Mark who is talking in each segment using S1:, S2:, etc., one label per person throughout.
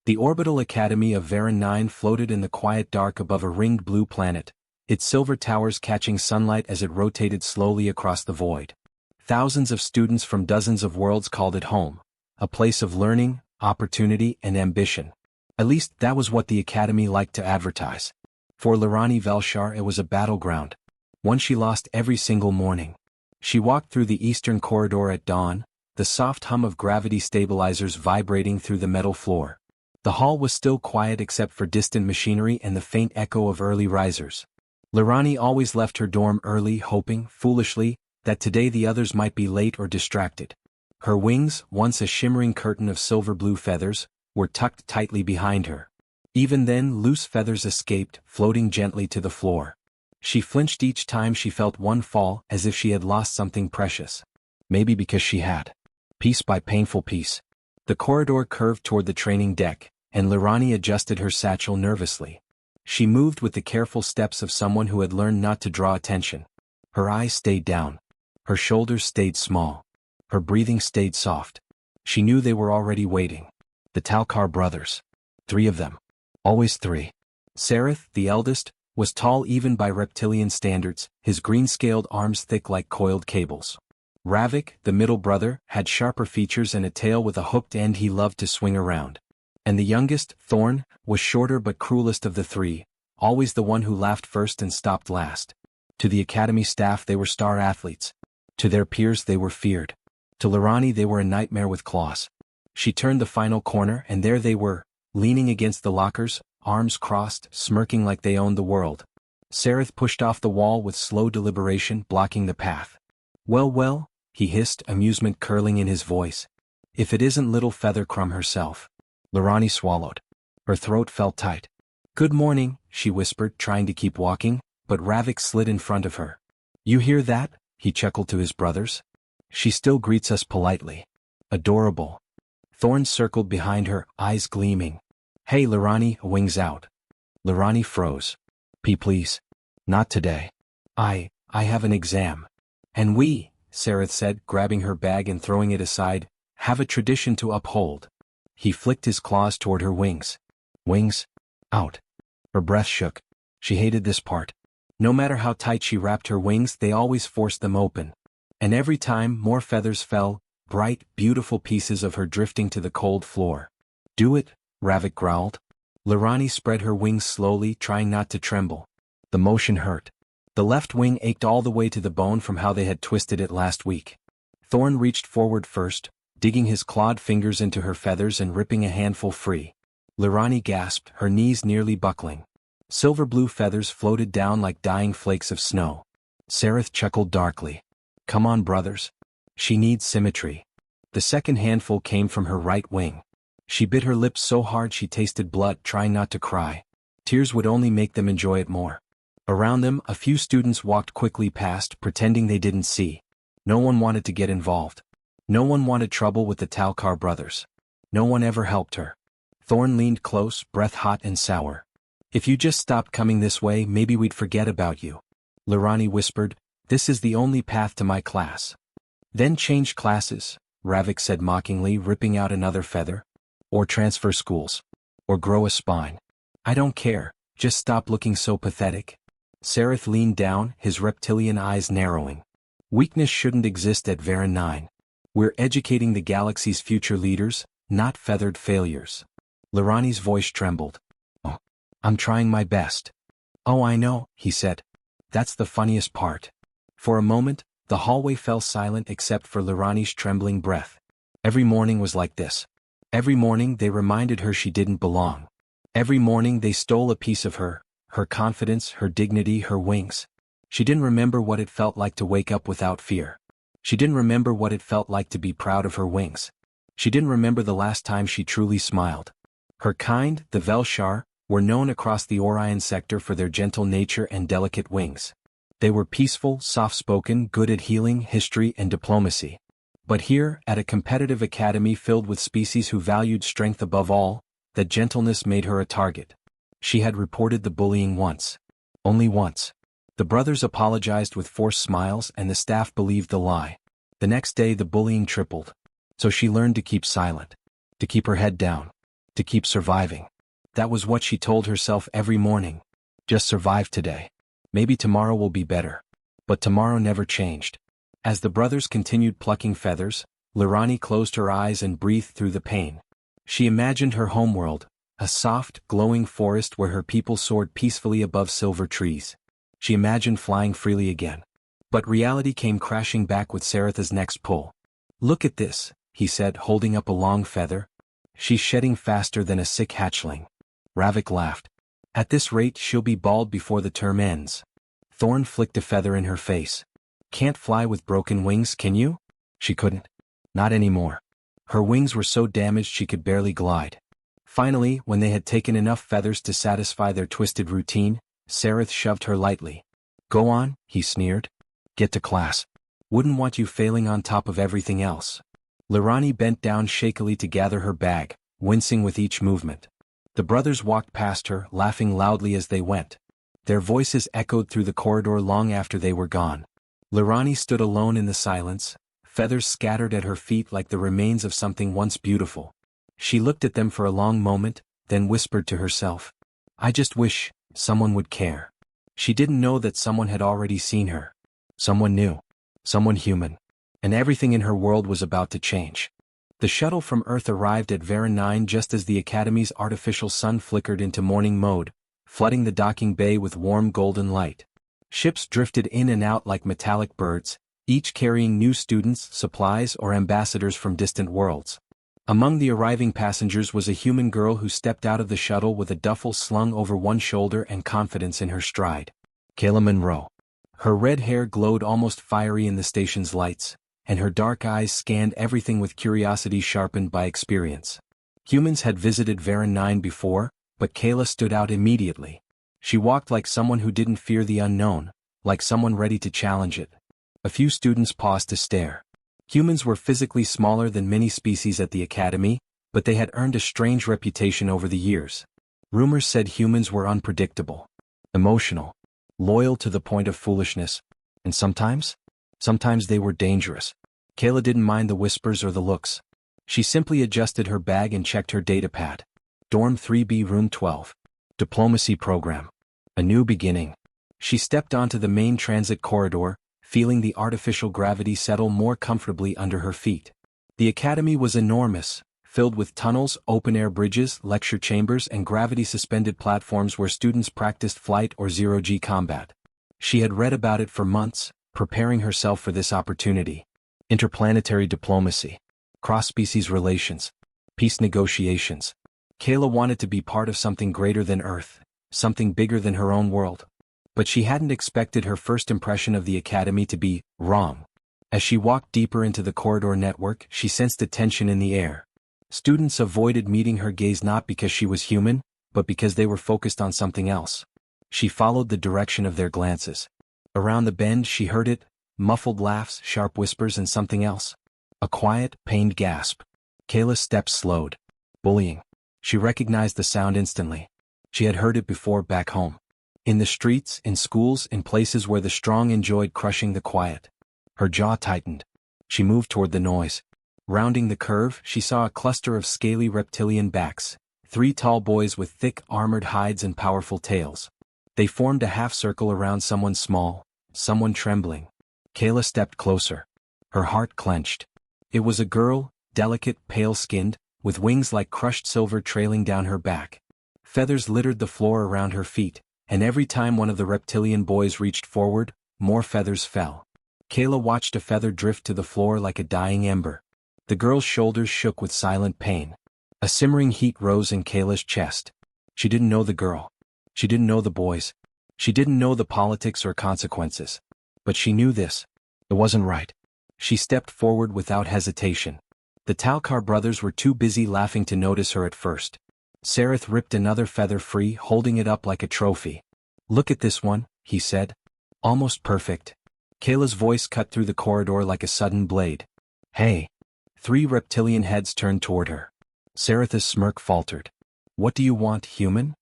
S1: The orbital academy of Varan 9 floated in the quiet dark above a ringed blue planet, its silver towers catching sunlight as it rotated slowly across the void. Thousands of students from dozens of worlds called it home, a place of learning, opportunity, and ambition. At least that was what the academy liked to advertise. For Lirani Velshar it was a battleground, one she lost every single morning. She walked through the eastern corridor at dawn, the soft hum of gravity stabilizers vibrating through the metal floor. The hall was still quiet except for distant machinery and the faint echo of early risers. Lirani always left her dorm early, hoping, foolishly, that today the others might be late or distracted. Her wings, once a shimmering curtain of silver-blue feathers, were tucked tightly behind her. Even then, loose feathers escaped, floating gently to the floor. She flinched each time she felt one fall, as if she had lost something precious. Maybe because she had. Piece by painful piece. The corridor curved toward the training deck, and Lirani adjusted her satchel nervously. She moved with the careful steps of someone who had learned not to draw attention. Her eyes stayed down. Her shoulders stayed small. Her breathing stayed soft. She knew they were already waiting. The Talkar brothers. 3 of them. Always 3. Sareth, the eldest, was tall even by reptilian standards, his green-scaled arms thick like coiled cables. Ravik, the middle brother, had sharper features and a tail with a hooked end he loved to swing around. And the youngest, Thorn, was shorter but cruelest of the 3, always the one who laughed first and stopped last. To the academy staff they were star athletes. To their peers they were feared. To Lirani they were a nightmare with claws. She turned the final corner and there they were, leaning against the lockers, arms crossed, smirking like they owned the world. Sareth pushed off the wall with slow deliberation, blocking the path. Well, he hissed, amusement curling in his voice. If it isn't little Feathercrumb herself. Lirani swallowed. Her throat felt tight. Good morning, she whispered, trying to keep walking, but Ravik slid in front of her. You hear that? He chuckled to his brothers. She still greets us politely. Adorable. Thorn circled behind her, eyes gleaming. Hey Lirani, wings out. Lirani froze. Please. Not today. I have an exam. And we, Sareth said, grabbing her bag and throwing it aside, have a tradition to uphold. He flicked his claws toward her wings. Wings? Out. Her breath shook. She hated this part. No matter how tight she wrapped her wings, they always forced them open. And every time, more feathers fell, bright, beautiful pieces of her drifting to the cold floor. Do it, Ravik growled. Lirani spread her wings slowly, trying not to tremble. The motion hurt. The left wing ached all the way to the bone from how they had twisted it last week. Thorn reached forward first, digging his clawed fingers into her feathers and ripping a handful free. Lirani gasped, her knees nearly buckling. Silver blue feathers floated down like dying flakes of snow. Sareth chuckled darkly. Come on, brothers. She needs symmetry. The second handful came from her right wing. She bit her lips so hard she tasted blood, trying not to cry. Tears would only make them enjoy it more. Around them, a few students walked quickly past, pretending they didn't see. No one wanted to get involved. No one wanted trouble with the Talkar brothers. No one ever helped her. Thorn leaned close, breath hot and sour. If you just stopped coming this way, maybe we'd forget about you. Lirani whispered, this is the only path to my class. Then change classes, Ravik said mockingly, ripping out another feather. Or transfer schools. Or grow a spine. I don't care, just stop looking so pathetic. Sareth leaned down, his reptilian eyes narrowing. Weakness shouldn't exist at Varan 9. We're educating the galaxy's future leaders, not feathered failures. Lirani's voice trembled. Oh, I'm trying my best. Oh, I know, he said. That's the funniest part. For a moment, the hallway fell silent except for Lirani's trembling breath. Every morning was like this. Every morning they reminded her she didn't belong. Every morning they stole a piece of her confidence, her dignity, her wings. She didn't remember what it felt like to wake up without fear. She didn't remember what it felt like to be proud of her wings. She didn't remember the last time she truly smiled. Her kind, the Velshar, were known across the Orion sector for their gentle nature and delicate wings. They were peaceful, soft-spoken, good at healing, history, and diplomacy. But here, at a competitive academy filled with species who valued strength above all, that gentleness made her a target. She had reported the bullying once. Only once. The brothers apologized with forced smiles and the staff believed the lie. The next day the bullying tripled. So she learned to keep silent. To keep her head down. To keep surviving. That was what she told herself every morning. Just survive today. Maybe tomorrow will be better. But tomorrow never changed. As the brothers continued plucking feathers, Lirani closed her eyes and breathed through the pain. She imagined her homeworld, a soft, glowing forest where her people soared peacefully above silver trees. She imagined flying freely again. But reality came crashing back with Saratha's next pull. "Look at this," he said, holding up a long feather. "She's shedding faster than a sick hatchling." Ravik laughed. "At this rate she'll be bald before the term ends." Thorn flicked a feather in her face. "Can't fly with broken wings, can you?" She couldn't. Not anymore. Her wings were so damaged she could barely glide. Finally, when they had taken enough feathers to satisfy their twisted routine, Sarath shoved her lightly. "Go on," he sneered. "Get to class. Wouldn't want you failing on top of everything else." Lirani bent down shakily to gather her bag, wincing with each movement. The brothers walked past her, laughing loudly as they went. Their voices echoed through the corridor long after they were gone. Lirani stood alone in the silence, feathers scattered at her feet like the remains of something once beautiful. She looked at them for a long moment, then whispered to herself, "I just wish someone would care." She didn't know that someone had already seen her. Someone new. Someone human. And everything in her world was about to change. The shuttle from Earth arrived at Vera 9 just as the Academy's artificial sun flickered into morning mode, flooding the docking bay with warm golden light. Ships drifted in and out like metallic birds, each carrying new students, supplies, or ambassadors from distant worlds. Among the arriving passengers was a human girl who stepped out of the shuttle with a duffel slung over one shoulder and confidence in her stride. Kayla Monroe. Her red hair glowed almost fiery in the station's lights, and her dark eyes scanned everything with curiosity sharpened by experience. Humans had visited Vera 9 before, but Kayla stood out immediately. She walked like someone who didn't fear the unknown, like someone ready to challenge it. A few students paused to stare. Humans were physically smaller than many species at the Academy, but they had earned a strange reputation over the years. Rumors said humans were unpredictable, emotional, loyal to the point of foolishness, and sometimes they were dangerous. Kayla didn't mind the whispers or the looks. She simply adjusted her bag and checked her datapad. Dorm 3B Room 12. Diplomacy Program. A new beginning. She stepped onto the main transit corridor, feeling the artificial gravity settle more comfortably under her feet. The Academy was enormous, filled with tunnels, open-air bridges, lecture chambers, and gravity-suspended platforms where students practiced flight or zero-G combat. She had read about it for months, preparing herself for this opportunity. Interplanetary diplomacy. Cross-species relations. Peace negotiations. Kayla wanted to be part of something greater than Earth, something bigger than her own world. But she hadn't expected her first impression of the Academy to be wrong. As she walked deeper into the corridor network, she sensed a tension in the air. Students avoided meeting her gaze not because she was human, but because they were focused on something else. She followed the direction of their glances. Around the bend she heard it, muffled laughs, sharp whispers, and something else. A quiet, pained gasp. Kayla's steps slowed. Bullying. She recognized the sound instantly. She had heard it before back home. In the streets, in schools, in places where the strong enjoyed crushing the quiet. Her jaw tightened. She moved toward the noise. Rounding the curve, she saw a cluster of scaly reptilian backs, 3 tall boys with thick, armored hides and powerful tails. They formed a half-circle around someone small, someone trembling. Kayla stepped closer. Her heart clenched. It was a girl, delicate, pale-skinned, with wings like crushed silver trailing down her back. Feathers littered the floor around her feet, and every time one of the reptilian boys reached forward, more feathers fell. Kayla watched a feather drift to the floor like a dying ember. The girl's shoulders shook with silent pain. A simmering heat rose in Kayla's chest. She didn't know the girl. She didn't know the boys. She didn't know the politics or consequences. But she knew this. It wasn't right. She stepped forward without hesitation. The Talkar brothers were too busy laughing to notice her at first. Sarath ripped another feather free, holding it up like a trophy. "Look at this one," he said. "Almost perfect." Kayla's voice cut through the corridor like a sudden blade. "Hey." 3 reptilian heads turned toward her. Sarath's smirk faltered. "What do you want, human?"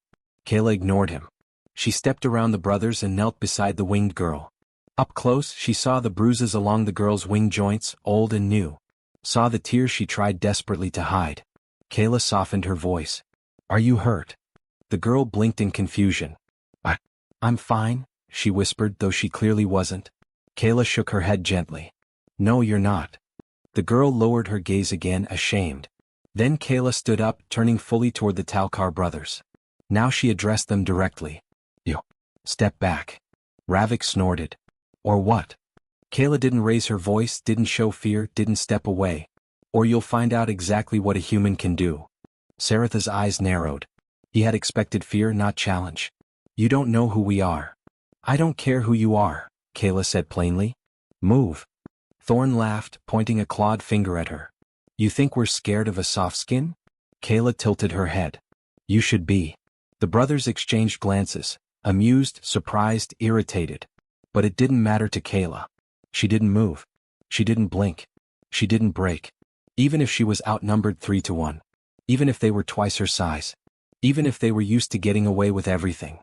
S1: Kayla ignored him. She stepped around the brothers and knelt beside the winged girl. Up close, she saw the bruises along the girl's wing joints, old and new. Saw the tears she tried desperately to hide. Kayla softened her voice. Are you hurt? The girl blinked in confusion. I'm fine, she whispered, though she clearly wasn't. Kayla shook her head gently. No, you're not. The girl lowered her gaze again, ashamed. Then Kayla stood up, turning fully toward the Talkar brothers. Now she addressed them directly. You. Step back. Ravik snorted. Or what? Kayla didn't raise her voice, didn't show fear, didn't step away. Or you'll find out exactly what a human can do. Saratha's eyes narrowed. He had expected fear, not challenge. You don't know who we are. I don't care who you are, Kayla said plainly. Move. Thorn laughed, pointing a clawed finger at her. You think we're scared of a soft skin? Kayla tilted her head. You should be. The brothers exchanged glances, amused, surprised, irritated. But it didn't matter to Kayla. She didn't move. She didn't blink. She didn't break. Even if she was outnumbered 3-1. Even if they were twice her size. Even if they were used to getting away with everything.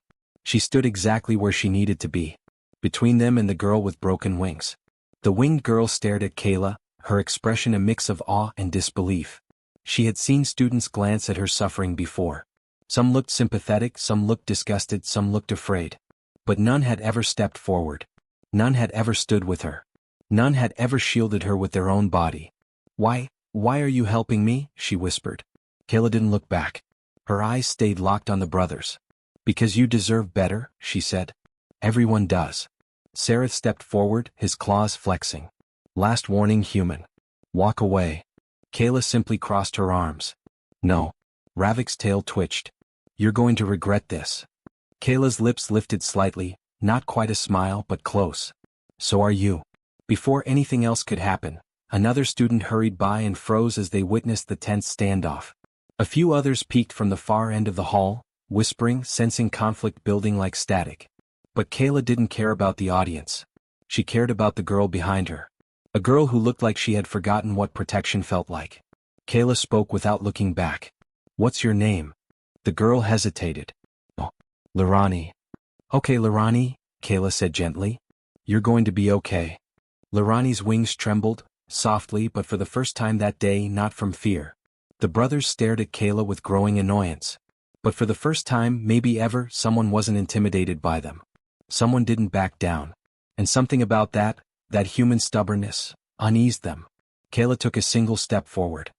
S1: She stood exactly where she needed to be. Between them and the girl with broken wings. The winged girl stared at Kayla, her expression a mix of awe and disbelief. She had seen students glance at her suffering before. Some looked sympathetic, some looked disgusted, some looked afraid. But none had ever stepped forward. None had ever stood with her. None had ever shielded her with their own body. Why are you helping me? She whispered. Kayla didn't look back. Her eyes stayed locked on the brothers. Because you deserve better, she said. Everyone does. Sarath stepped forward, his claws flexing. Last warning, human. Walk away. Kayla simply crossed her arms. No. Ravik's tail twitched. You're going to regret this. Kayla's lips lifted slightly, not quite a smile but close. So are you. Before anything else could happen, another student hurried by and froze as they witnessed the tense standoff. A few others peeked from the far end of the hall, whispering, sensing conflict building like static. But Kayla didn't care about the audience. She cared about the girl behind her. A girl who looked like she had forgotten what protection felt like. Kayla spoke without looking back. What's your name? The girl hesitated. Oh, Lirani. Okay, Lirani, Kayla said gently. You're going to be okay. Lirani's wings trembled, softly, but for the first time that day, not from fear. The brothers stared at Kayla with growing annoyance. But for the first time, maybe ever, someone wasn't intimidated by them. Someone didn't back down. And something about that human stubbornness, uneased them. Kayla took a single step forward.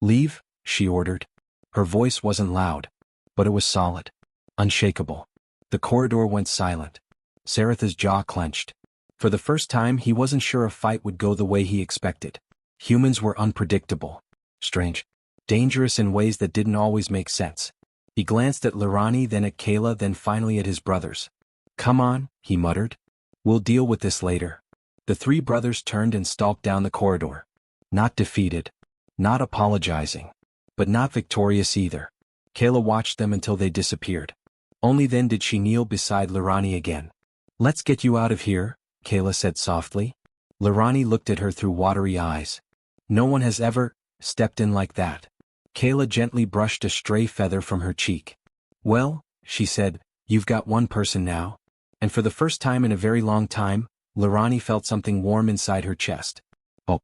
S1: Leave, she ordered. Her voice wasn't loud. But it was solid. Unshakable. The corridor went silent. Saratha's jaw clenched. For the first time, he wasn't sure a fight would go the way he expected. Humans were unpredictable. Strange. Dangerous in ways that didn't always make sense. He glanced at Lirani, then at Kayla, then finally at his brothers. Come on, he muttered. We'll deal with this later. The three brothers turned and stalked down the corridor. Not defeated. Not apologizing. But not victorious either. Kayla watched them until they disappeared. Only then did she kneel beside Lirani again. Let's get you out of here, Kayla said softly. Lirani looked at her through watery eyes. No one has ever stepped in like that. Kayla gently brushed a stray feather from her cheek. Well, she said, you've got one person now. And for the first time in a very long time, Lirani felt something warm inside her chest. Oh.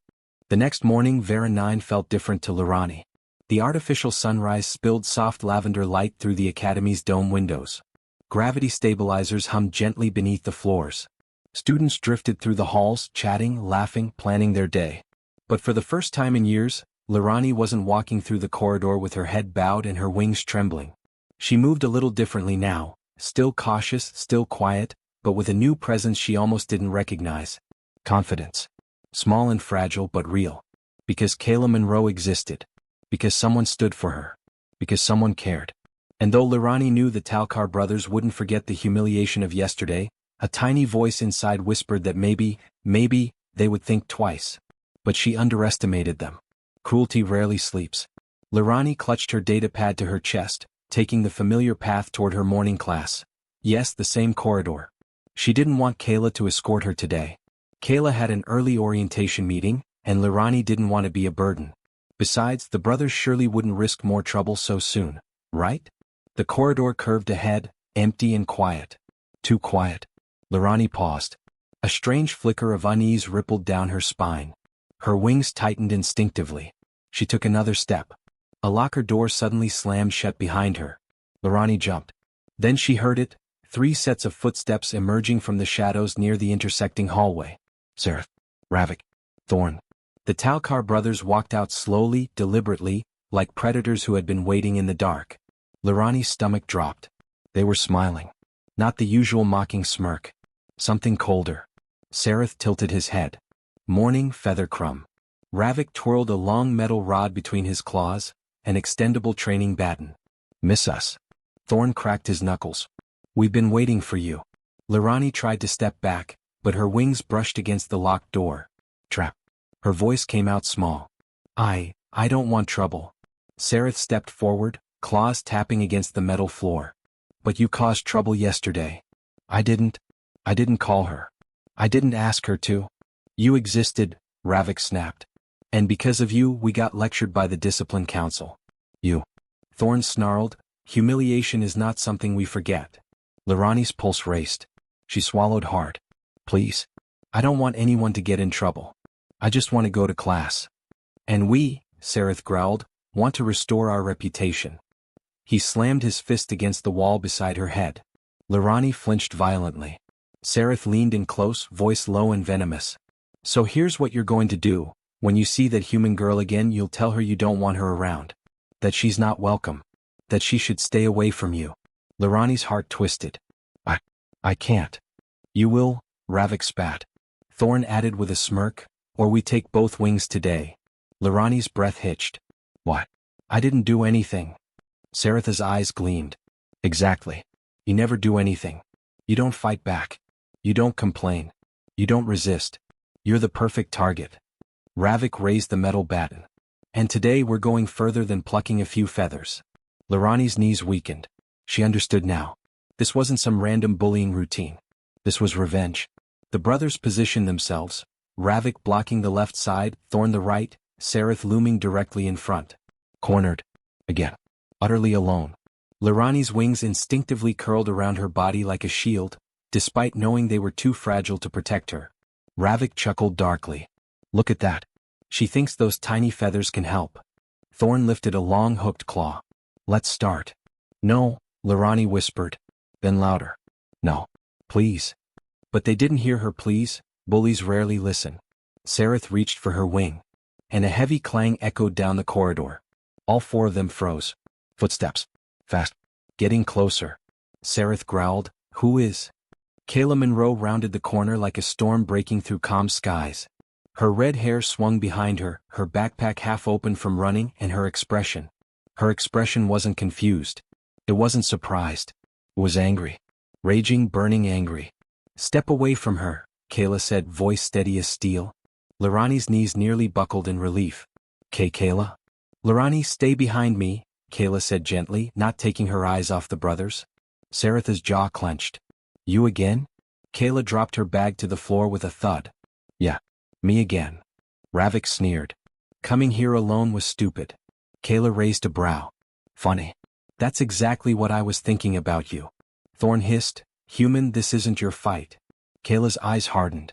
S1: The next morning, Vera 9 felt different to Lirani. The artificial sunrise spilled soft lavender light through the academy's dome windows. Gravity stabilizers hummed gently beneath the floors. Students drifted through the halls, chatting, laughing, planning their day. But for the first time in years, Lirani wasn't walking through the corridor with her head bowed and her wings trembling. She moved a little differently now, still cautious, still quiet, but with a new presence she almost didn't recognize. Confidence. Small and fragile but real. Because Kayla Monroe existed. Because someone stood for her. Because someone cared. And though Lirani knew the Talkar brothers wouldn't forget the humiliation of yesterday, a tiny voice inside whispered that maybe, they would think twice. But she underestimated them. Cruelty rarely sleeps. Lirani clutched her datapad to her chest, taking the familiar path toward her morning class. Yes, the same corridor. She didn't want Kayla to escort her today. Kayla had an early orientation meeting, and Lirani didn't want to be a burden. Besides, the brothers surely wouldn't risk more trouble so soon, right? The corridor curved ahead, empty and quiet. Too quiet. Lirani paused. A strange flicker of unease rippled down her spine. Her wings tightened instinctively. She took another step. A locker door suddenly slammed shut behind her. Lorani jumped. Then she heard it, 3 sets of footsteps emerging from the shadows near the intersecting hallway. Zira, Ravik, Thorn. The Talkar brothers walked out slowly, deliberately, like predators who had been waiting in the dark. Lorani's stomach dropped. They were smiling. Not the usual mocking smirk. Something colder. Sareth tilted his head. Morning feather crumb. Ravik twirled a long metal rod between his claws, an extendable training baton. Miss us. Thorn cracked his knuckles. We've been waiting for you. Lorani tried to step back, but her wings brushed against the locked door. Trap. Her voice came out small. I don't want trouble. Sareth stepped forward, claws tapping against the metal floor. But you caused trouble yesterday. I didn't call her. I didn't ask her to. You existed, Ravik snapped. And because of you we got lectured by the discipline council. You. Thorn snarled, humiliation is not something we forget. Lorani's pulse raced. She swallowed hard. Please. I don't want anyone to get in trouble. I just want to go to class. And we, Sareth growled, want to restore our reputation. He slammed his fist against the wall beside her head. Lorani flinched violently. Sareth leaned in close, voice low and venomous. So here's what you're going to do. When you see that human girl again you'll tell her you don't want her around. That she's not welcome. That she should stay away from you. Lorani's heart twisted. I can't. You will, Ravik spat. Thorn added with a smirk, or we take both wings today. Lorani's breath hitched. What? I didn't do anything. Saretha's eyes gleamed. Exactly. You never do anything. You don't fight back. You don't complain. You don't resist. You're the perfect target. Ravik raised the metal baton. And today we're going further than plucking a few feathers. Lorani's knees weakened. She understood now. This wasn't some random bullying routine. This was revenge. The brothers positioned themselves, Ravik blocking the left side, Thorn the right, Sareth looming directly in front. Cornered. Again. Utterly alone. Lorani's wings instinctively curled around her body like a shield, despite knowing they were too fragile to protect her. Ravik chuckled darkly. Look at that. She thinks those tiny feathers can help. Thorn lifted a long hooked claw. Let's start. No, Lorani whispered. Then louder. No. Please. But they didn't hear her pleas. Bullies rarely listen. Sareth reached for her wing. And a heavy clang echoed down the corridor. All 4 of them froze. Footsteps. Fast. Getting closer. Sareth growled. Who is? Kayla Monroe rounded the corner like a storm breaking through calm skies. Her red hair swung behind her, her backpack half open from running, and her expression. Her expression wasn't confused. It wasn't surprised. It was angry. Raging, burning angry. Step away from her, Kayla said, voice steady as steel. Lorani's knees nearly buckled in relief. Kayla? Lorani, stay behind me, Kayla said gently, not taking her eyes off the brothers. Saretha's jaw clenched. You again? Kayla dropped her bag to the floor with a thud. Yeah, me again. Ravik sneered. Coming here alone was stupid. Kayla raised a brow. Funny. That's exactly what I was thinking about you. Thorn hissed. Human, this isn't your fight. Kayla's eyes hardened.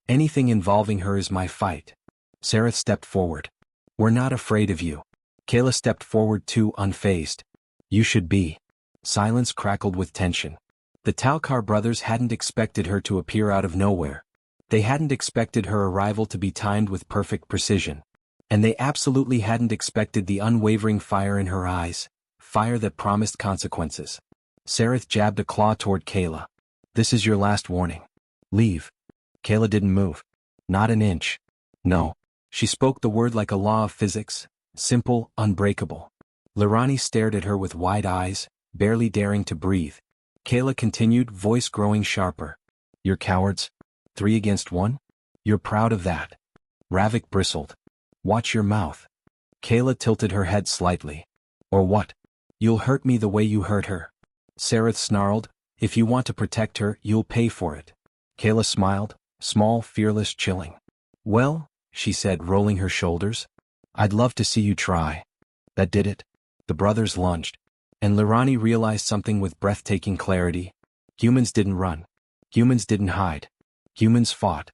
S1: Anything involving her is my fight. Sareth stepped forward. We're not afraid of you. Kayla stepped forward too, unfazed. You should be. Silence crackled with tension. The Talkar brothers hadn't expected her to appear out of nowhere. They hadn't expected her arrival to be timed with perfect precision. And they absolutely hadn't expected the unwavering fire in her eyes, fire that promised consequences. Sareth jabbed a claw toward Kayla. This is your last warning. Leave. Kayla didn't move. Not an inch. No. She spoke the word like a law of physics, simple, unbreakable. Lorani stared at her with wide eyes, barely daring to breathe. Kayla continued, voice growing sharper. You're cowards? 3 against 1? You're proud of that? Ravik bristled. Watch your mouth. Kayla tilted her head slightly. Or what? You'll hurt me the way you hurt her. Sareth snarled. If you want to protect her, you'll pay for it. Kayla smiled, small, fearless, chilling. Well, she said, rolling her shoulders. I'd love to see you try. That did it. The brothers lunged. And Lorani realized something with breathtaking clarity. Humans didn't run. Humans didn't hide. Humans fought.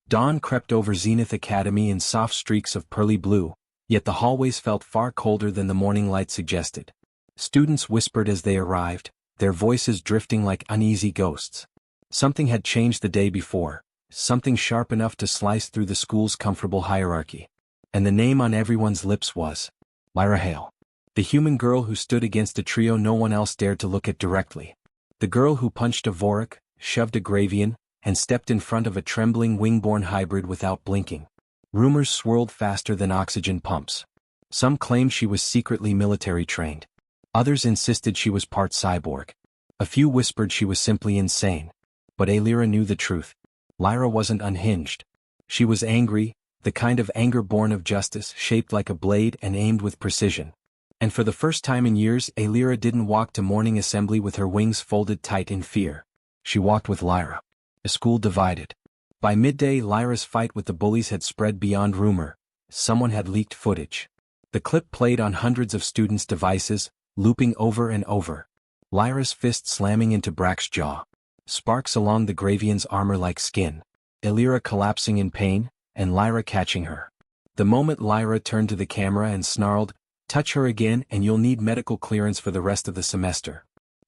S1: Dawn crept over Zenith Academy in soft streaks of pearly blue, Yet the hallways felt far colder than the morning light suggested. Students whispered as they arrived, their voices drifting like uneasy ghosts. Something had changed the day before, something sharp enough to slice through the school's comfortable hierarchy. And the name on everyone's lips was Lyra Hale. The human girl who stood against a trio no one else dared to look at directly. The girl who punched a Vorik, shoved a Gravian, and stepped in front of a trembling wing-borne hybrid without blinking. Rumors swirled faster than oxygen pumps. Some claimed she was secretly military-trained. Others insisted she was part cyborg. A few whispered she was simply insane. But Lyra knew the truth. Lyra wasn't unhinged. She was angry, the kind of anger born of justice, shaped like a blade and aimed with precision. And for the first time in years, Lyra didn't walk to morning assembly with her wings folded tight in fear. She walked with Lyra. The school divided. By midday, Lyra's fight with the bullies had spread beyond rumor. Someone had leaked footage. The clip played on hundreds of students' devices, looping over and over. Lyra's fist slamming into Brack's jaw. Sparks along the Gravian's armor like skin. Lyra collapsing in pain, and Lyra catching her. The moment Lyra turned to the camera and snarled, "Touch her again and you'll need medical clearance for the rest of the semester."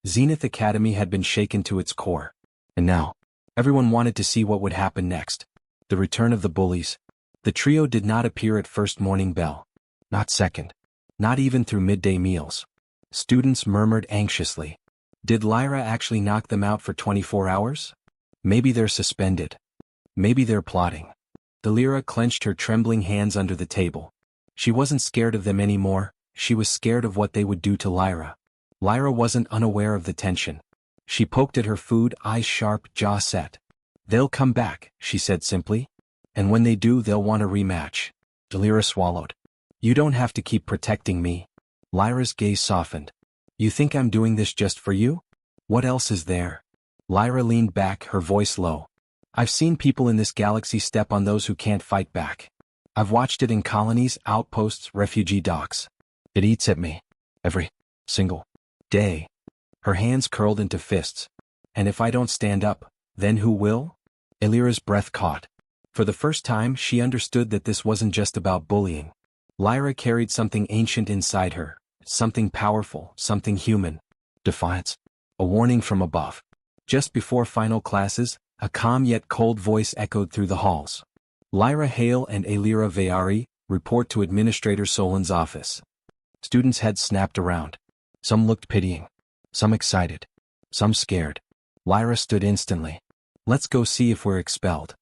S1: Zenith Academy had been shaken to its core. And now, everyone wanted to see what would happen next. The return of the bullies. The trio did not appear at first morning bell. Not second. Not even through midday meals. Students murmured anxiously. Did Lyra actually knock them out for 24 hours? Maybe they're suspended. Maybe they're plotting. Lyra clenched her trembling hands under the table. She wasn't scared of them anymore, she was scared of what they would do to Lyra. Lyra wasn't unaware of the tension. She poked at her food, eyes sharp, jaw set. "They'll come back," she said simply. "And when they do, they'll want a rematch." Lyra swallowed. "You don't have to keep protecting me." Lyra's gaze softened. "You think I'm doing this just for you? What else is there?" Lyra leaned back, her voice low. "I've seen people in this galaxy step on those who can't fight back. I've watched it in colonies, outposts, refugee docks. It eats at me. Every single day." Her hands curled into fists. "And if I don't stand up, then who will?" Lyra's breath caught. For the first time, she understood that this wasn't just about bullying. Lyra carried something ancient inside her, something powerful, something human. Defiance. A warning from above. Just before final classes, a calm yet cold voice echoed through the halls. "Lyra Hale and Lyra Vayari, report to Administrator Solan's office." Students' heads snapped around. Some looked pitying. Some excited. Some scared. Lyra stood instantly. "Let's go see if we're expelled."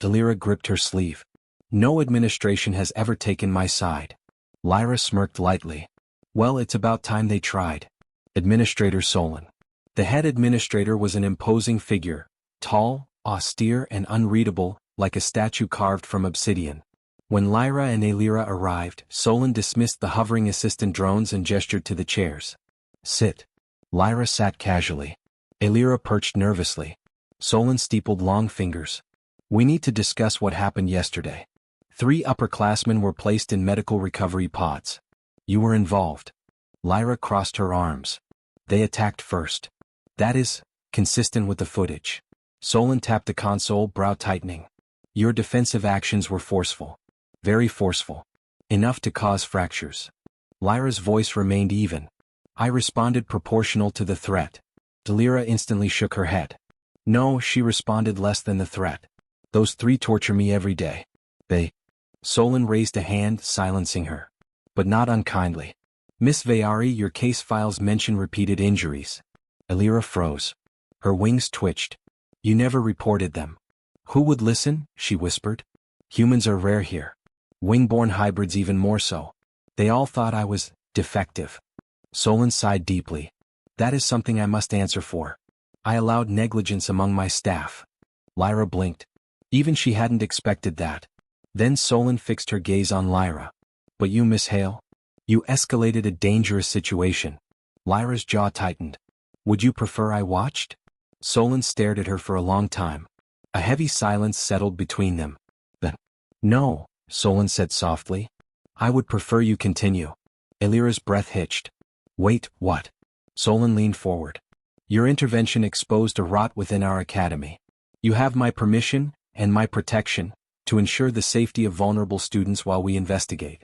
S1: Lyra gripped her sleeve. "No administration has ever taken my side." Lyra smirked lightly. "Well, it's about time they tried." Administrator Solan. The head administrator was an imposing figure, tall, austere and unreadable, like a statue carved from obsidian. When Lyra and Lyra arrived, Solan dismissed the hovering assistant drones and gestured to the chairs. "Sit." Lyra sat casually. Lyra perched nervously. Solan steepled long fingers. "We need to discuss what happened yesterday. 3 upperclassmen were placed in medical recovery pods. You were involved." Lyra crossed her arms. "They attacked first. That is consistent with the footage." Solan tapped the console, brow tightening. "Your defensive actions were forceful. Very forceful. Enough to cause fractures." Lyra's voice remained even. "I responded proportional to the threat." Lyra instantly shook her head. "No," she responded, "less than the threat. Those 3 torture me every day. They..." Solan raised a hand, silencing her. But not unkindly. "Miss Vayari, your case files mention repeated injuries." Lyra froze. Her wings twitched. "You never reported them." "Who would listen?" she whispered. "Humans are rare here. Wing-borne hybrids even more so. They all thought I was defective." Solan sighed deeply. "That is something I must answer for. I allowed negligence among my staff." Lyra blinked. Even she hadn't expected that. Then Solan fixed her gaze on Lyra. "But you, Miss Hale? You escalated a dangerous situation." Lyra's jaw tightened. "Would you prefer I watched?" Solan stared at her for a long time. A heavy silence settled between them. "Then, no," Solan said softly. "I would prefer you continue." Lyra's breath hitched. "Wait, what?" Solan leaned forward. "Your intervention exposed a rot within our academy. You have my permission, and my protection, to ensure the safety of vulnerable students while we investigate."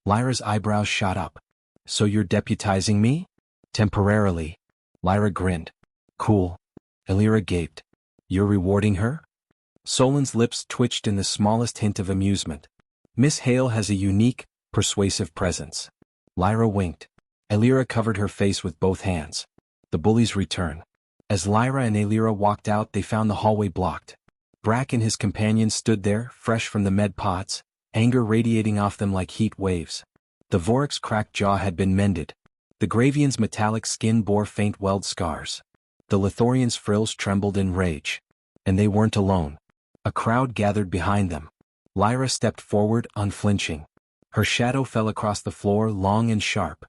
S1: Lyra's eyebrows shot up. So you're deputizing me? Temporarily. Lyra grinned. Cool. Elira gaped. You're rewarding her? Solon's lips twitched in the smallest hint of amusement. Miss Hale has a unique, persuasive presence. Lyra winked. Elira covered her face with both hands. The bullies return. As Lyra and Elira walked out, they found the hallway blocked. Brack and his companions stood there, fresh from the med pods, anger radiating off them like heat waves. The Vorik's cracked jaw had been mended. The Gravian's metallic skin bore faint weld scars. The Lithorian's frills trembled in rage. And they weren't alone. A crowd gathered behind them. Lyra stepped forward, unflinching. Her shadow fell across the floor, long and sharp.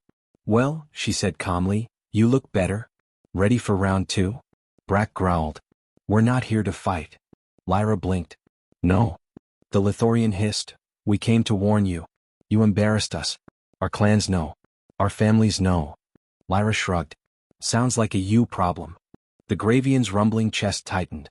S1: Well, she said calmly, you look better. Ready for round 2? Brack growled. We're not here to fight. Lyra blinked. No. The Lithorian hissed. We came to warn you. You embarrassed us. Our clans know. Our families know. Lyra shrugged. Sounds like a you problem. The Gravian's rumbling chest tightened.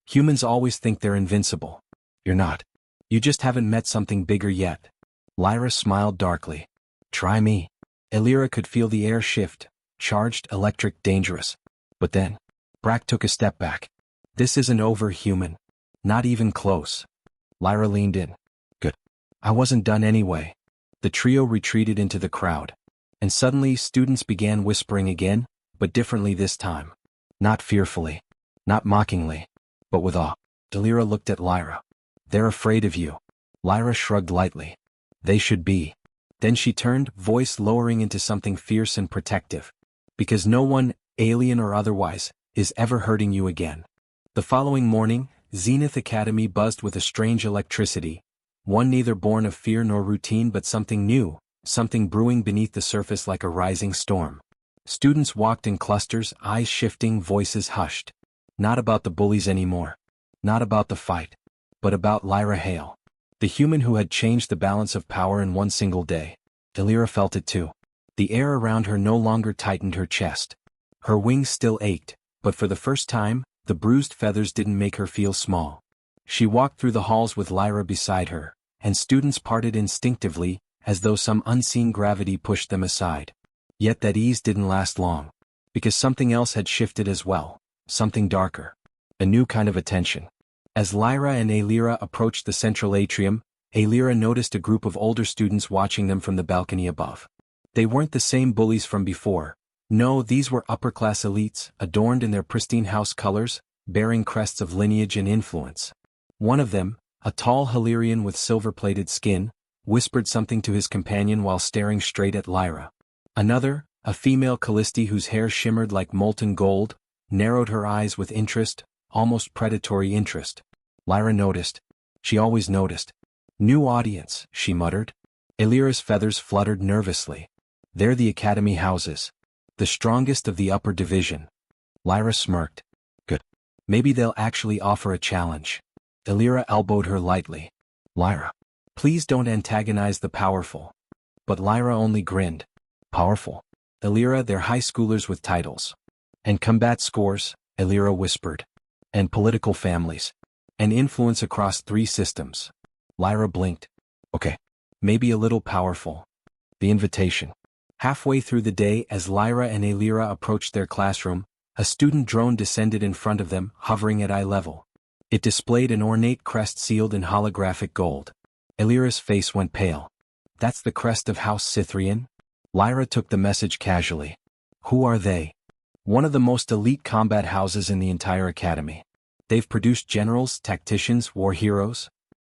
S1: Humans always think they're invincible. You're not. You just haven't met something bigger yet. Lyra smiled darkly. Try me. Elira could feel the air shift. Charged, electric, dangerous. But then, Brack took a step back. This isn't over, human. Not even close. Lyra leaned in. Good. I wasn't done anyway. The trio retreated into the crowd. And suddenly students began whispering again, but differently this time. Not fearfully. Not mockingly. But with awe. Elira looked at Lyra. They're afraid of you. Lyra shrugged lightly. They should be. Then she turned, voice lowering into something fierce and protective. Because no one, alien or otherwise, is ever hurting you again. The following morning, Zenith Academy buzzed with a strange electricity, one neither born of fear nor routine but something new, something brewing beneath the surface like a rising storm. Students walked in clusters, eyes shifting, voices hushed. Not about the bullies anymore. Not about the fight. But about Lyra Hale. The human who had changed the balance of power in one single day. Elira felt it too. The air around her no longer tightened her chest. Her wings still ached, but for the first time, the bruised feathers didn't make her feel small. She walked through the halls with Lyra beside her, and students parted instinctively, as though some unseen gravity pushed them aside. Yet that ease didn't last long. Because something else had shifted as well. Something darker. A new kind of attention. As Lyra and Elira approached the central atrium, Elira noticed a group of older students watching them from the balcony above. They weren't the same bullies from before. No, these were upper-class elites, adorned in their pristine house colors, bearing crests of lineage and influence. One of them, a tall Halerian with silver-plated skin, whispered something to his companion while staring straight at Lyra. Another, a female Callisti whose hair shimmered like molten gold, narrowed her eyes with interest, almost predatory interest. Lyra noticed. She always noticed. New audience, she muttered. Elira's feathers fluttered nervously. They're the academy houses. The strongest of the upper division. Lyra smirked. Good. Maybe they'll actually offer a challenge. Elira elbowed her lightly. Lyra. Please don't antagonize the powerful. But Lyra only grinned. Powerful. Elira, they're high schoolers with titles. And combat scores, Elira whispered. And political families. And influence across 3 systems. Lyra blinked. Okay. Maybe a little powerful. The invitation. Halfway through the day, as Lyra and Elira approached their classroom, a student drone descended in front of them, hovering at eye level. It displayed an ornate crest sealed in holographic gold. Elira's face went pale. That's the crest of House Cythrian? Lyra took the message casually. Who are they? One of the most elite combat houses in the entire academy. They've produced generals, tacticians, war heroes.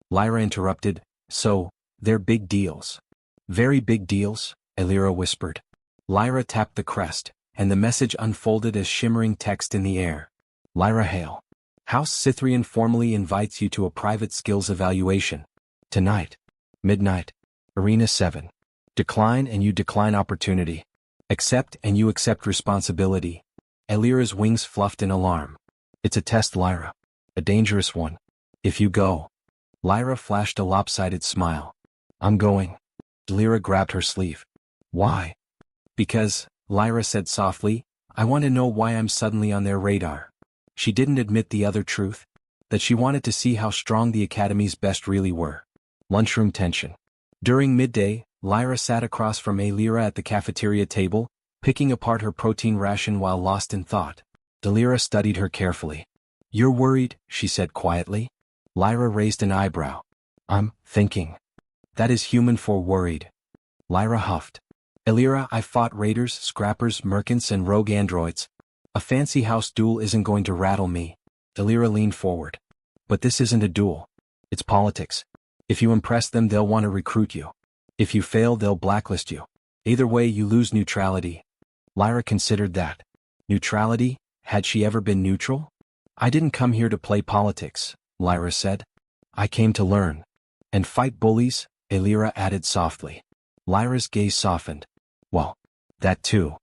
S1: Lyra interrupted. So, they're big deals. Very big deals, Elira whispered. Lyra tapped the crest, and the message unfolded as shimmering text in the air. Lyra Hale. House Cythrian formally invites you to a private skills evaluation. Tonight. Midnight. Arena 7. Decline and you decline opportunity. Accept and you accept responsibility. Elira's wings fluffed in alarm. It's a test, Lyra. A dangerous one. If you go. Lyra flashed a lopsided smile. I'm going. Elira grabbed her sleeve. Why? Because, Lyra said softly, I want to know why I'm suddenly on their radar. She didn't admit the other truth. That she wanted to see how strong the Academy's best really were. Lunchroom tension. During midday, Lyra sat across from Lyra at the cafeteria table, picking apart her protein ration while lost in thought. Lyra studied her carefully. "You're worried," she said quietly. Lyra raised an eyebrow. "I'm thinking. That is human for worried." Lyra huffed. "Lyra, I fought raiders, scrappers, merchants and rogue androids. A fancy house duel isn't going to rattle me." Lyra leaned forward. "But this isn't a duel. It's politics. If you impress them, they'll want to recruit you. If you fail, they'll blacklist you. Either way, you lose neutrality." Lyra considered that. Neutrality? Had she ever been neutral? "I didn't come here to play politics," Lyra said. "I came to learn. And fight bullies," Lyra added softly. Lyra's gaze softened. "Well, that too."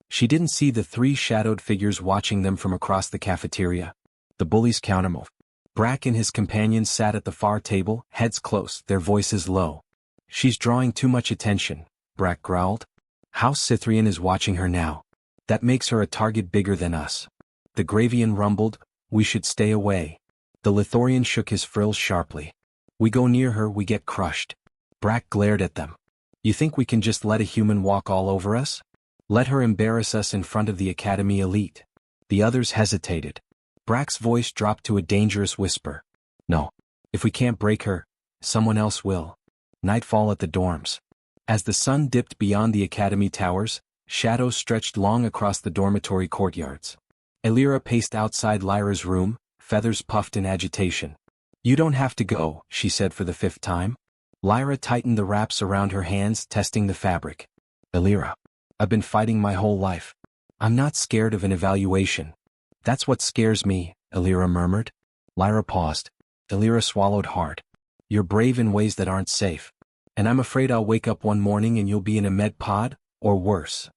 S1: She didn't see the three shadowed figures watching them from across the cafeteria. The bullies' countermove. Brack and his companions sat at the far table, heads close, their voices low. "She's drawing too much attention," Brack growled. "House Cythrian is watching her now. That makes her a target bigger than us." The Gravian rumbled, "We should stay away." The Lithorian shook his frills sharply. "We go near her, we get crushed." Brack glared at them. "You think we can just let a human walk all over us? Let her embarrass us in front of the Academy elite?" The others hesitated. Brack's voice dropped to a dangerous whisper. "No. If we can't break her, someone else will." Nightfall at the dorms. As the sun dipped beyond the Academy towers, shadows stretched long across the dormitory courtyards. Lyra paced outside Lyra's room, feathers puffed in agitation. "You don't have to go," she said for the 5th time. Lyra tightened the wraps around her hands, testing the fabric. "Lyra, I've been fighting my whole life. I'm not scared of an evaluation." "That's what scares me," Lyra murmured. Lyra paused. Lyra swallowed hard. "You're brave in ways that aren't safe. And I'm afraid I'll wake up one morning and you'll be in a med pod, or worse."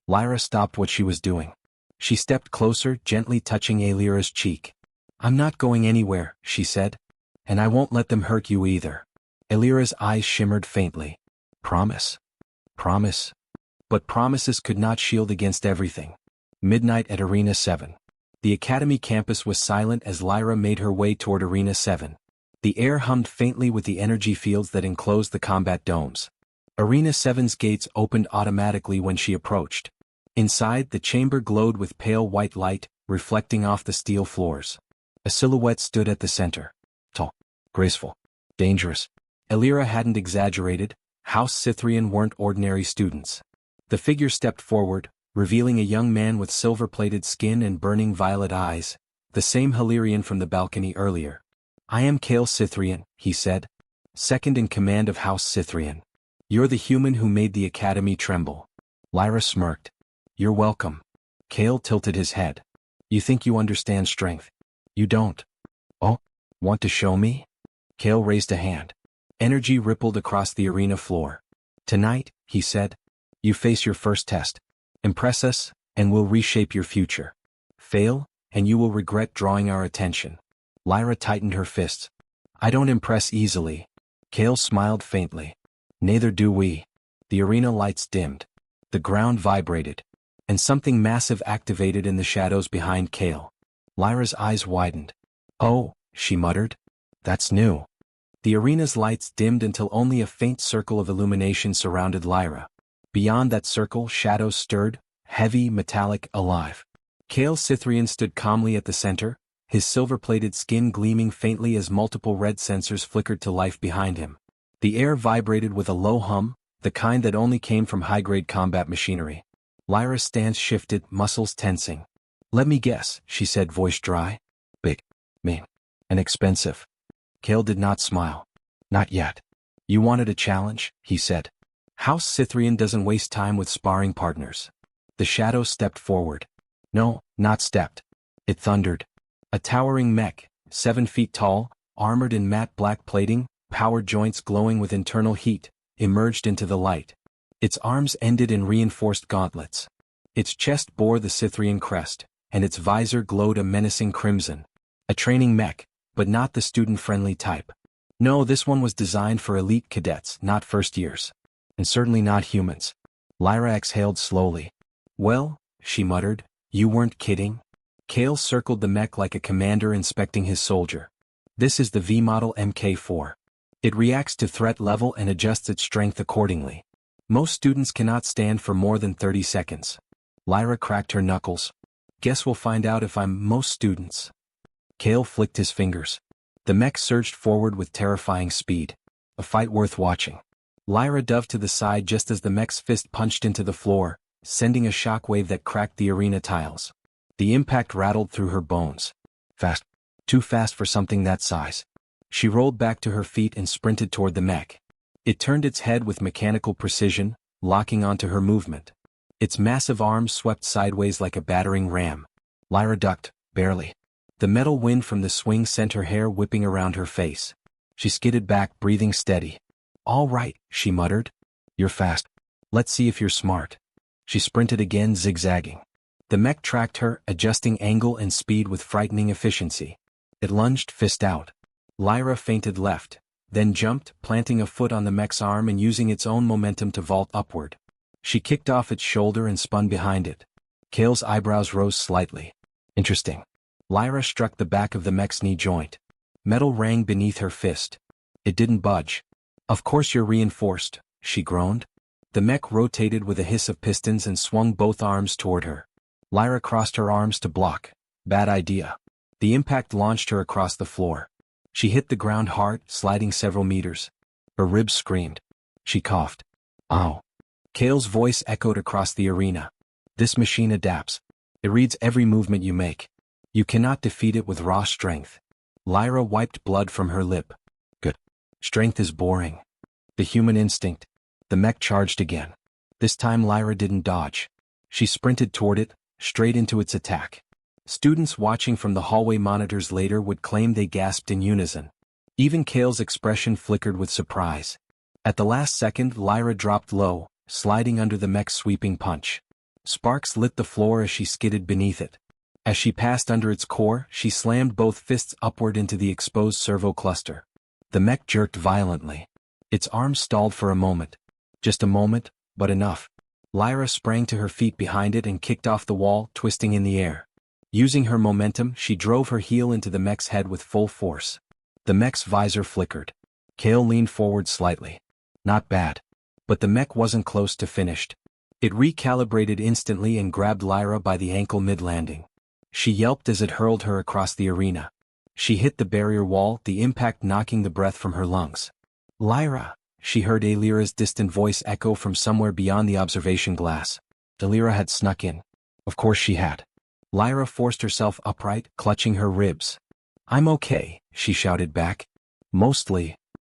S1: Lyra stopped what she was doing. She stepped closer, gently touching Lyra's cheek. "I'm not going anywhere," she said. "And I won't let them hurt you either." Lyra's eyes shimmered faintly. "Promise. Promise." But promises could not shield against everything. Midnight at Arena 7. The Academy campus was silent as Lyra made her way toward Arena 7. The air hummed faintly with the energy fields that enclosed the combat domes. Arena 7's gates opened automatically when she approached. Inside, the chamber glowed with pale white light, reflecting off the steel floors. A silhouette stood at the center. Tall, graceful, dangerous. Lyra hadn't exaggerated. House Cythrian weren't ordinary students. The figure stepped forward, revealing a young man with silver-plated skin and burning violet eyes, the same Hilarion from the balcony earlier. "I am Kale Cythrian," he said. "Second in command of House Cythrian. You're the human who made the Academy tremble." Lyra smirked. "You're welcome." Kale tilted his head. "You think you understand strength. You don't." "Oh, want to show me?" Kale raised a hand. Energy rippled across the arena floor. "Tonight," he said, "you face your first test. Impress us, and we'll reshape your future. Fail, and you will regret drawing our attention." Lyra tightened her fists. "I don't impress easily." Kale smiled faintly. "Neither do we." The arena lights dimmed. The ground vibrated. And something massive activated in the shadows behind Kale. Lyra's eyes widened. "Oh," she muttered. "That's new." The arena's lights dimmed until only a faint circle of illumination surrounded Lyra. Beyond that circle, shadows stirred, heavy, metallic, alive. Kale Cythrian stood calmly at the center, his silver-plated skin gleaming faintly as multiple red sensors flickered to life behind him. The air vibrated with a low hum, the kind that only came from high-grade combat machinery. Lyra's stance shifted, muscles tensing. "Let me guess," she said, voice dry. "Big, mean, and expensive." Kale did not smile. "Not yet." "You wanted a challenge," he said. "House Cythrian doesn't waste time with sparring partners." The shadow stepped forward. No, not stepped. It thundered. A towering mech, 7 feet tall, armored in matte black plating, power joints glowing with internal heat, emerged into the light. Its arms ended in reinforced gauntlets. Its chest bore the Cythrian crest, and its visor glowed a menacing crimson. A training mech, but not the student-friendly type. No, this one was designed for elite cadets, not first years. And certainly not humans. Lyra exhaled slowly. "Well," she muttered, "you weren't kidding?" Kale circled the mech like a commander inspecting his soldier. "This is the V-model Mk4. It reacts to threat level and adjusts its strength accordingly. Most students cannot stand for more than 30 seconds. Lyra cracked her knuckles. Guess we'll find out if I'm most students. Kale flicked his fingers. The mech surged forward with terrifying speed. A fight worth watching. Lyra dove to the side just as the mech's fist punched into the floor, sending a shockwave that cracked the arena tiles. The impact rattled through her bones. Fast. Too fast for something that size. She rolled back to her feet and sprinted toward the mech. It turned its head with mechanical precision, locking onto her movement. Its massive arms swept sideways like a battering ram. Lyra ducked, barely. The metal wind from the swing sent her hair whipping around her face. She skidded back, breathing steady. "All right," she muttered. "You're fast. Let's see if you're smart." She sprinted again, zigzagging. The mech tracked her, adjusting angle and speed with frightening efficiency. It lunged, fist out. Lyra feinted left, then jumped, planting a foot on the mech's arm and using its own momentum to vault upward. She kicked off its shoulder and spun behind it. Kale's eyebrows rose slightly. Interesting. Lyra struck the back of the mech's knee joint. Metal rang beneath her fist. It didn't budge. "Of course you're reinforced," she groaned. The mech rotated with a hiss of pistons and swung both arms toward her. Lyra crossed her arms to block. Bad idea. The impact launched her across the floor. She hit the ground hard, sliding several meters. Her ribs screamed. She coughed. "Ow." Kale's voice echoed across the arena. "This machine adapts. It reads every movement you make. You cannot defeat it with raw strength." Lyra wiped blood from her lip. "Good. Strength is boring. The human instinct." The mech charged again. This time Lyra didn't dodge. She sprinted toward it, straight into its attack. Students watching from the hallway monitors later would claim they gasped in unison. Even Kale's expression flickered with surprise. At the last second, Lyra dropped low, sliding under the mech's sweeping punch. Sparks lit the floor as she skidded beneath it. As she passed under its core, she slammed both fists upward into the exposed servo cluster. The mech jerked violently. Its arms stalled for a moment. Just a moment, but enough. Lyra sprang to her feet behind it and kicked off the wall, twisting in the air. Using her momentum, she drove her heel into the mech's head with full force. The mech's visor flickered. Kale leaned forward slightly. Not bad. But the mech wasn't close to finished. It recalibrated instantly and grabbed Lyra by the ankle mid-landing. She yelped as it hurled her across the arena. She hit the barrier wall, the impact knocking the breath from her lungs. "Lyra," she heard Alira's distant voice echo from somewhere beyond the observation glass. Alira had snuck in. Of course she had. Lyra forced herself upright, clutching her ribs. "I'm okay," she shouted back. "Mostly."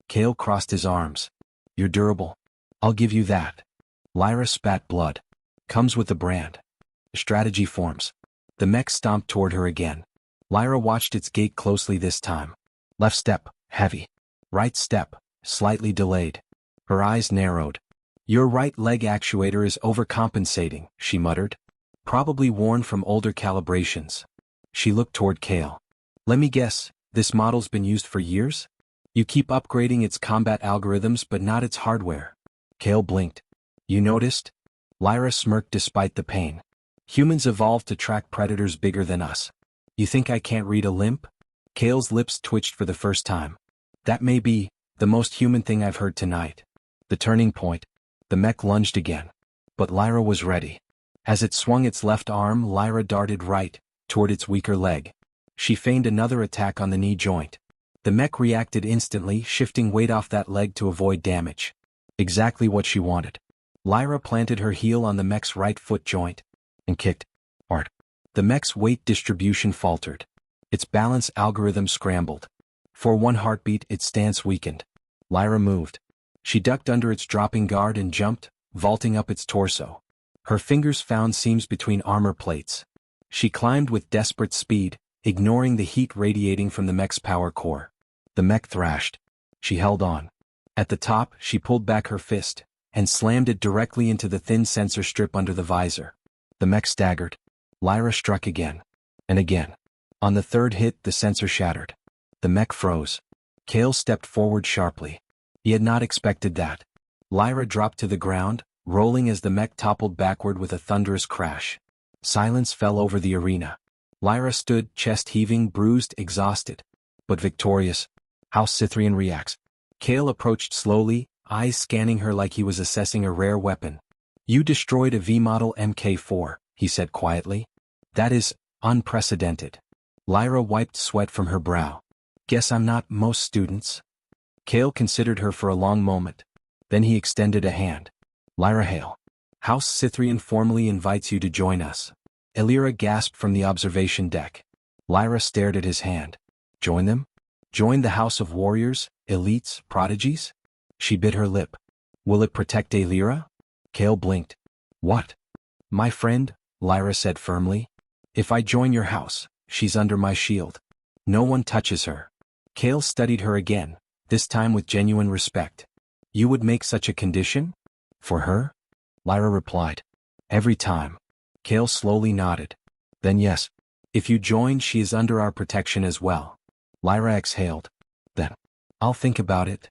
S1: Kale crossed his arms. "You're durable. I'll give you that." Lyra spat blood. "Comes with the brand." Strategy forms. The mech stomped toward her again. Lyra watched its gait closely this time. Left step, heavy. Right step, slightly delayed. Her eyes narrowed. "Your right leg actuator is overcompensating," she muttered. "Probably worn from older calibrations." She looked toward Kale. "Let me guess, this model's been used for years? You keep upgrading its combat algorithms but not its hardware." Kale blinked. "You noticed?" Lyra smirked despite the pain. "Humans evolved to track predators bigger than us. You think I can't read a limp?" Kale's lips twitched for the first time. "That may be the most human thing I've heard tonight." The turning point. The mech lunged again. But Lyra was ready. As it swung its left arm, Lyra darted right, toward its weaker leg. She feigned another attack on the knee joint. The mech reacted instantly, shifting weight off that leg to avoid damage. Exactly what she wanted. Lyra planted her heel on the mech's right foot joint and kicked hard. The mech's weight distribution faltered. Its balance algorithm scrambled. For one heartbeat, its stance weakened. Lyra moved. She ducked under its dropping guard and jumped, vaulting up its torso. Her fingers found seams between armor plates. She climbed with desperate speed, ignoring the heat radiating from the mech's power core. The mech thrashed. She held on. At the top, she pulled back her fist and slammed it directly into the thin sensor strip under the visor. The mech staggered. Lyra struck again. And again. On the third hit, the sensor shattered. The mech froze. Kale stepped forward sharply. He had not expected that. Lyra dropped to the ground, rolling as the mech toppled backward with a thunderous crash. Silence fell over the arena. Lyra stood, chest heaving, bruised, exhausted, but victorious. How Cythrian reacts. Kale approached slowly, eyes scanning her like he was assessing a rare weapon. You destroyed a V-model Mk4, he said quietly. That is unprecedented. Lyra wiped sweat from her brow. Guess I'm not most students. Cale considered her for a long moment. Then he extended a hand. Lyra Hale. House Cythrian formally invites you to join us. Elira gasped from the observation deck. Lyra stared at his hand. Join them? Join the House of Warriors, elites, prodigies? She bit her lip. Will it protect Elira? Cale blinked. What? My friend, Lyra said firmly. If I join your house, she's under my shield. No one touches her. Cale studied her again, this time with genuine respect. You would make such a condition? For her? Lyra replied. Every time. Cale slowly nodded. Then yes. If you join, she is under our protection as well. Lyra exhaled. Then. I'll think about it.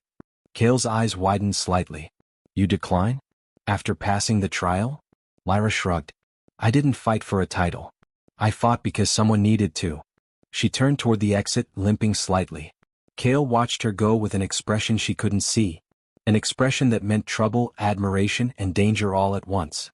S1: Cale's eyes widened slightly. You decline? After passing the trial? Lyra shrugged. I didn't fight for a title. I fought because someone needed to. She turned toward the exit, limping slightly. Cale watched her go with an expression she couldn't see. An expression that meant trouble, admiration, and danger all at once.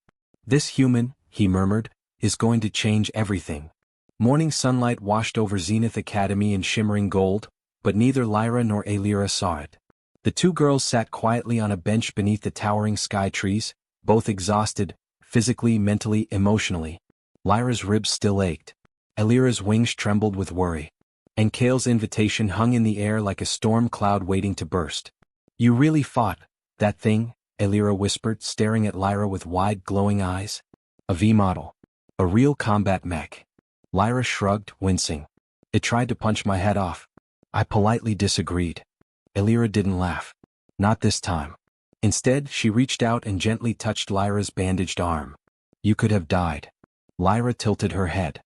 S1: This human, he murmured, is going to change everything. Morning sunlight washed over Zenith Academy in shimmering gold, but neither Lyra nor Elira saw it. The two girls sat quietly on a bench beneath the towering sky trees, both exhausted, physically, mentally, emotionally. Lyra's ribs still ached. Elira's wings trembled with worry. And Cale's invitation hung in the air like a storm cloud waiting to burst. You really fought, that thing, Elira whispered, staring at Lyra with wide, glowing eyes. A V-model. A real combat mech. Lyra shrugged, wincing. It tried to punch my head off. I politely disagreed. Elira didn't laugh. Not this time. Instead, she reached out and gently touched Lyra's bandaged arm. You could have died. Lyra tilted her head.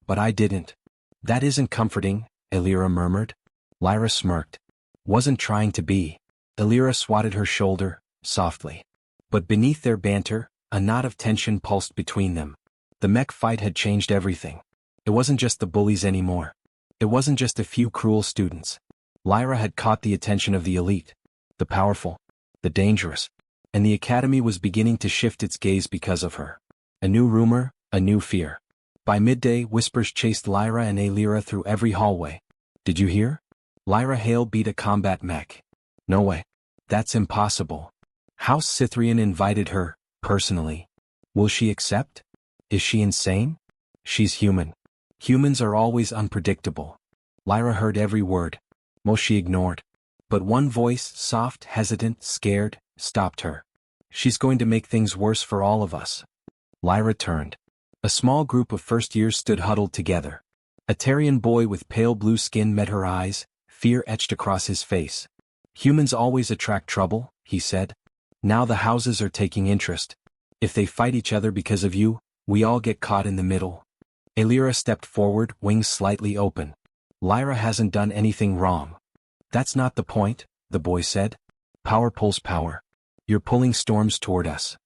S1: But I didn't. That isn't comforting, Elira murmured. Lyra smirked. Wasn't trying to be. Elira swatted her shoulder, softly. But beneath their banter, a knot of tension pulsed between them. The mech fight had changed everything. It wasn't just the bullies anymore. It wasn't just a few cruel students. Lyra had caught the attention of the elite, the powerful, the dangerous, and the academy was beginning to shift its gaze because of her. A new rumor, a new fear. By midday, whispers chased Lyra and Elira through every hallway. Did you hear? Lyra Hale beat a combat mech. No way. That's impossible. House Cythrian invited her, personally. Will she accept? Is she insane? She's human. Humans are always unpredictable. Lyra heard every word. Most she ignored. But one voice, soft, hesitant, scared, stopped her. She's going to make things worse for all of us. Lyra turned. A small group of first years stood huddled together. A Tarian boy with pale blue skin met her eyes, fear etched across his face. Humans always attract trouble, he said. Now the houses are taking interest. If they fight each other because of you, we all get caught in the middle. Elira stepped forward, wings slightly open. Lyra hasn't done anything wrong. That's not the point, the boy said. Power pulls power. You're pulling storms toward us.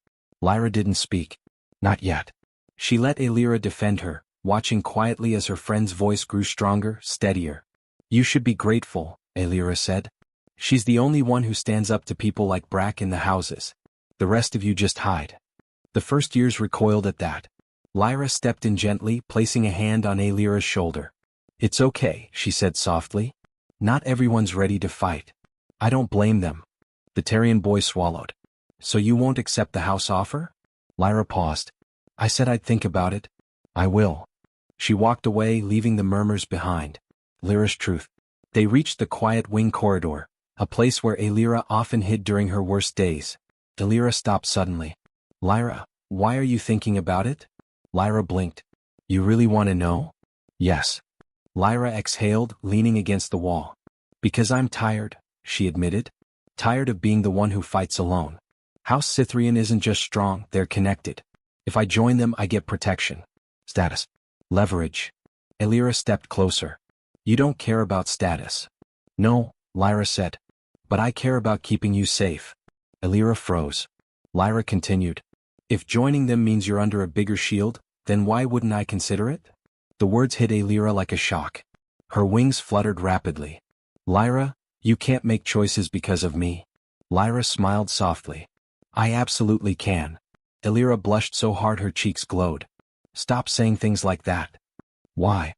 S1: Lyra didn't speak. Not yet. She let Elira defend her, watching quietly as her friend's voice grew stronger, steadier. You should be grateful, Elira said. She's the only one who stands up to people like Brack in the houses. The rest of you just hide. The first years recoiled at that. Lyra stepped in gently, placing a hand on Elira's shoulder. It's okay, she said softly. Not everyone's ready to fight. I don't blame them. The Tarian boy swallowed. So you won't accept the house offer? Lyra paused. I said I'd think about it. I will. She walked away, leaving the murmurs behind. Lyra's truth. They reached the quiet wing corridor, a place where Elira often hid during her worst days. Elira stopped suddenly. Lyra, why are you thinking about it? Lyra blinked. You really want to know? Yes. Lyra exhaled, leaning against the wall. Because I'm tired, she admitted. Tired of being the one who fights alone. House Cythrian isn't just strong, they're connected. If I join them, I get protection. Status. Leverage. Elira stepped closer. You don't care about status. No, Lyra said. But I care about keeping you safe. Elira froze. Lyra continued. If joining them means you're under a bigger shield, then why wouldn't I consider it? The words hit Elira like a shock. Her wings fluttered rapidly. Lyra, you can't make choices because of me. Lyra smiled softly. I absolutely can. Elira blushed so hard her cheeks glowed. Stop saying things like that. Why?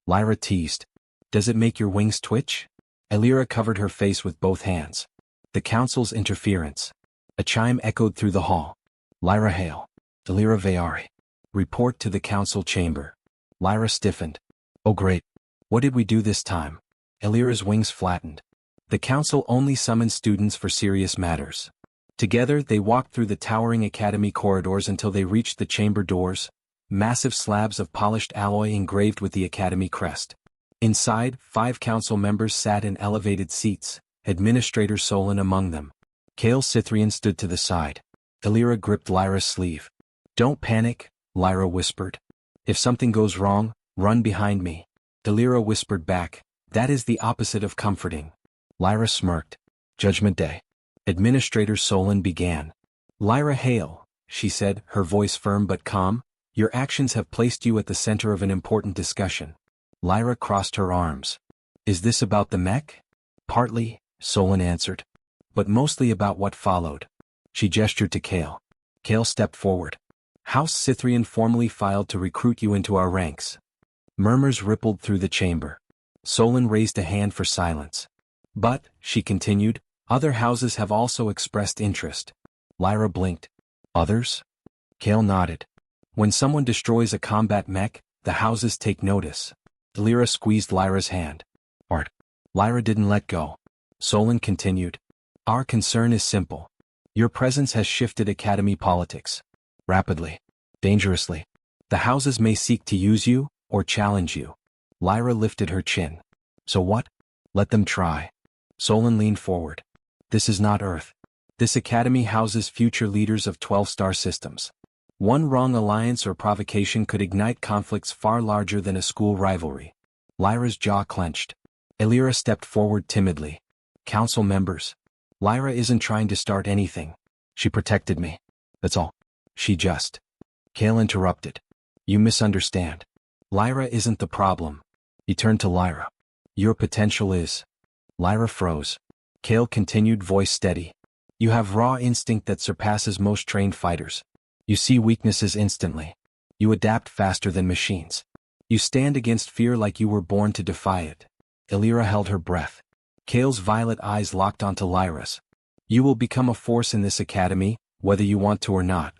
S1: Lyra teased. Does it make your wings twitch? Elira covered her face with both hands. The council's interference. A chime echoed through the hall. Lyra hail. Elira Veari. Report to the council chamber. Lyra stiffened. Oh great. What did we do this time? Elira's wings flattened. The council only summoned students for serious matters. Together they walked through the towering academy corridors until they reached the chamber doors, massive slabs of polished alloy engraved with the academy crest. Inside, 5 council members sat in elevated seats, Administrator Solon among them. Kale Cythrian stood to the side. Elira gripped Lyra's sleeve. Don't panic, Lyra whispered. If something goes wrong, run behind me. Elira whispered back, that is the opposite of comforting. Lyra smirked. Judgment Day. Administrator Solon began. Lyra Hale, she said, her voice firm but calm, your actions have placed you at the center of an important discussion. Lyra crossed her arms. Is this about the mech? Partly, Solon answered. But mostly about what followed. She gestured to Kale. Kale stepped forward. House Cythrian formally filed to recruit you into our ranks. Murmurs rippled through the chamber. Solon raised a hand for silence. But, she continued, other houses have also expressed interest. Lyra blinked. Others? Kale nodded. When someone destroys a combat mech, the houses take notice. Lyra squeezed Lyra's hand. Art. Lyra didn't let go. Solon continued. Our concern is simple. Your presence has shifted academy politics. Rapidly. Dangerously. The houses may seek to use you, or challenge you. Lyra lifted her chin. So what? Let them try. Solon leaned forward. This is not Earth. This academy houses future leaders of 12-star systems. One wrong alliance or provocation could ignite conflicts far larger than a school rivalry. Lyra's jaw clenched. Elira stepped forward timidly. Council members. Lyra isn't trying to start anything. She protected me. That's all. She just. Kale interrupted. You misunderstand. Lyra isn't the problem. He turned to Lyra. Your potential is. Lyra froze. Kale continued, voice steady. You have raw instinct that surpasses most trained fighters. You see weaknesses instantly. You adapt faster than machines. You stand against fear like you were born to defy it. Elira held her breath. Kale's violet eyes locked onto Lyra's. You will become a force in this academy, whether you want to or not.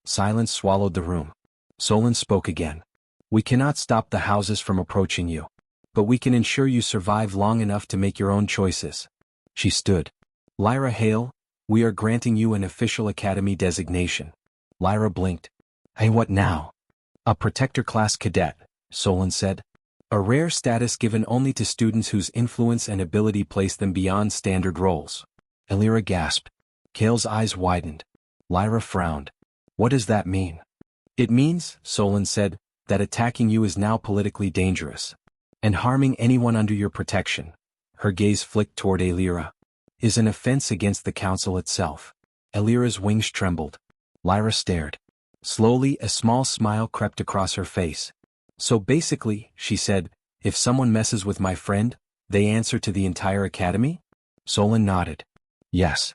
S1: Silence swallowed the room. Solon spoke again. We cannot stop the houses from approaching you. But we can ensure you survive long enough to make your own choices. She stood. Lyra Hale, we are granting you an official academy designation. Lyra blinked. Hey, what now? A protector class cadet, Solon said. A rare status given only to students whose influence and ability place them beyond standard roles. Elira gasped. Kale's eyes widened. Lyra frowned. What does that mean? It means, Solon said, that attacking you is now politically dangerous. And harming anyone under your protection, her gaze flicked toward Elira, is an offense against the council itself. Elira's wings trembled. Lyra stared. Slowly, a small smile crept across her face. So basically, she said, if someone messes with my friend, they answer to the entire academy? Solon nodded. Yes.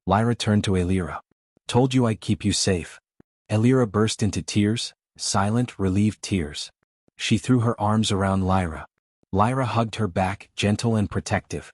S1: Lyra turned to Elira. Told you I'd keep you safe. Elira burst into tears, silent, relieved tears. She threw her arms around Lyra. Lyra hugged her back, gentle and protective.